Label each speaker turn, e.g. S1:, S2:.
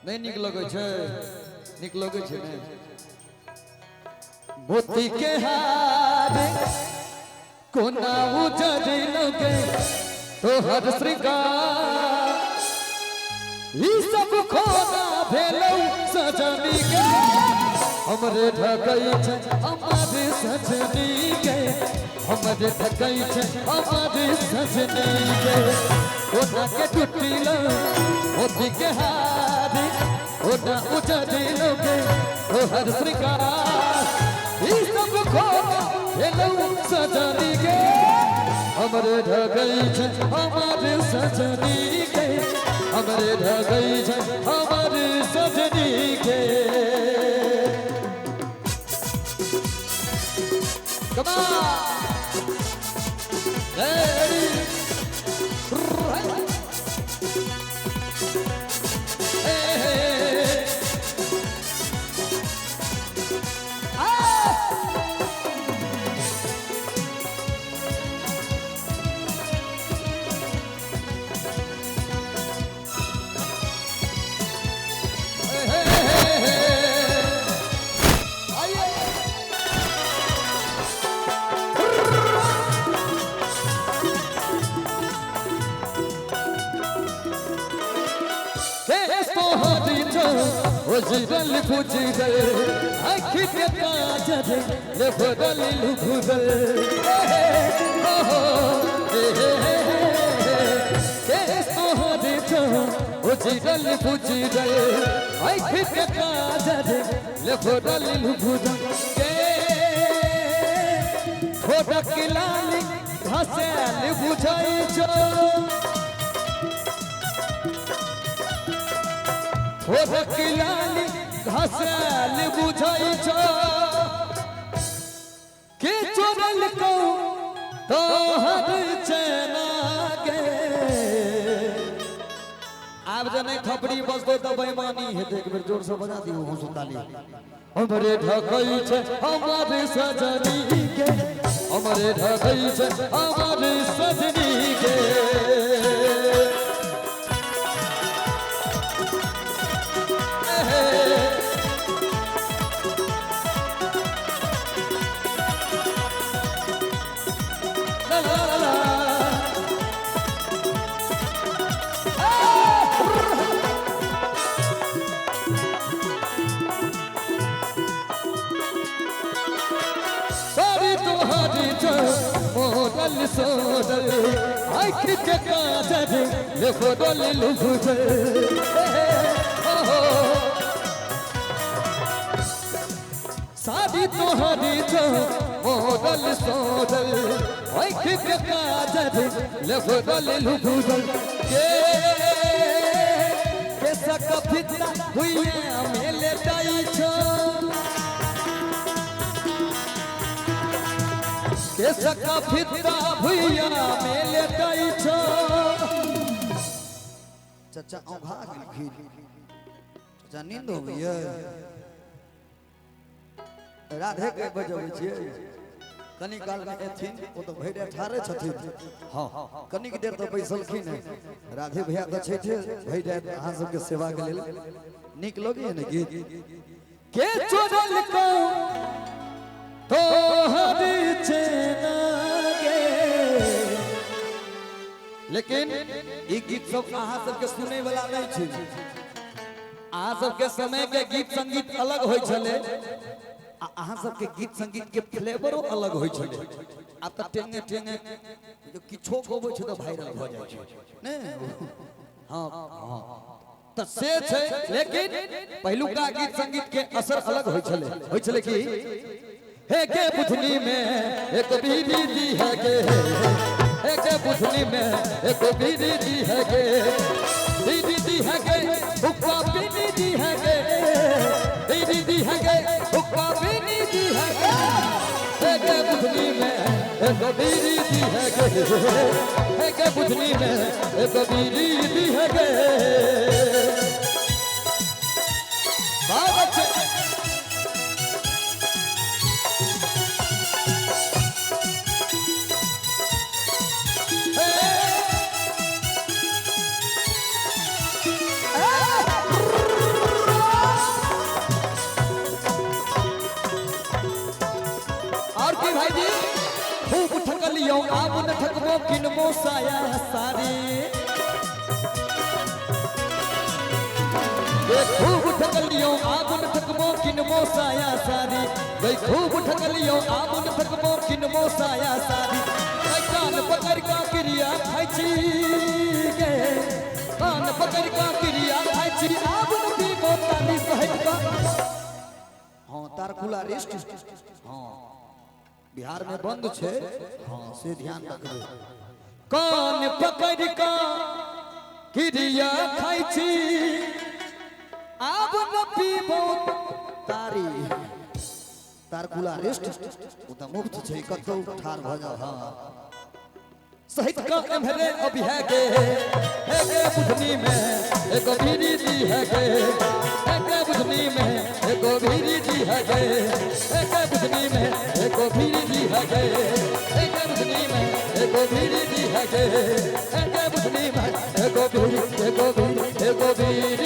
S1: नहीं निक लगे छे, निक लगे छे ने मोती के हार कोना उजर लगे तो हर श्रृंगार ई सब खोना भेलौ सजनी के हमरे ढकई छे हमारे सजनी के हमरे ढकई छे हमारे सजनी के कोना के टूटिलो मोती के हार कोना उजर लगे तो हर श्रृंगार ई सब खोना भेलौ सजनी के हमरे ढकई छे हमारे सजनी के हमरे ढकई छे हमारे सजनी के Come on! Ready! Right! Hey, hey! Ah! Hey, hey, hey, hey! Ojidal fujidal, akhir ke kajar le badal lubudal. Kes to hade cho, ojidal fujidal, akhir ke kajar le badal lubudal. Khoda kilali hasel bujai cho. हो रखिलाली घासल बुझाई छो के चोरल को तो हर चना के आप जने खपड़ी बस दो तो बेईमानी है एक बार जोर से बजा दियो हो सुताली हमरे ढकई छे हमारे सजनी के हमरे ढकई छे हमारे सजनी के सोदल आखिर के काजर ले फोदल लुभुजे सादी तोहरी जो मोदल सोदल आखिर के काजर ले फोदल लुभुजे के सक फिता हुई मेले दाई छो कैसा का फिदा भैया मेले दाई छो चाचा औघा गेल खीर चाचा नींद हो गई है राधे के बजबै छियै कनी काल में एथिन ओ तो भैरे ठारे छथिन हां कनी के देर तो बैसलखिन है राधे भैया तो छैठे भैरे अहाँ सब के सेवा के लेल नीक लगे है ने गीत के चोरल को तो हरी चेना गे लेकिन ई गीत सब अहाँ सबके सुनै वाला नहीं छै अहाँ सबके समय के गीत संगीत अलग होय छले अहाँ सबके गीत संगीत के फ्लेवरो अलग होय छले अब त टेंगे टेंगे जो किछो होबै छै त वायरल भ जाय छै ने हां हां त से छै लेकिन पहिलुका गीत संगीत के असर अलग होय छले कि हे के बुधनी में एक बीड़ी दी है के हे के बुधनी में एक बीड़ी दी है के बीड़ी दी है के हुक्का बीड़ी दी है के बीड़ी दी है के हुक्का बीड़ी दी है के हे के बुधनी में एक बीड़ी दी है के हे के बुधनी में एक बीड़ी दी है के बहुत अच्छे ठकबो किनबो साया सारी ये खूब ठकलियो आबुन ठकबो किनबो साया सारी गई खूब ठकलियो आबुन ठकबो किनबो साया सारी कान पकड़ का क्रिया खाई छी गे कान पकड़ का क्रिया खाई छी आबुन पीबो ताली सहित का हां तारकुला रेस्ट हां बिहार में बंद छे हां से ध्यान रखबे कान पकड़ का क्रिया खाई छी आबुन पीबो तारी तारकुला रेस्ट उ त मुफ्त छै कतौ ठार भ जा हां सहित का एम्हरे अभी है के बुधनी में एक भीरी जी है के बुधनी में एक भीरी जी है के बुधनी में एक भीरी जी है के बुधनी में एक भीरी जी है के बुधनी में एक भीरी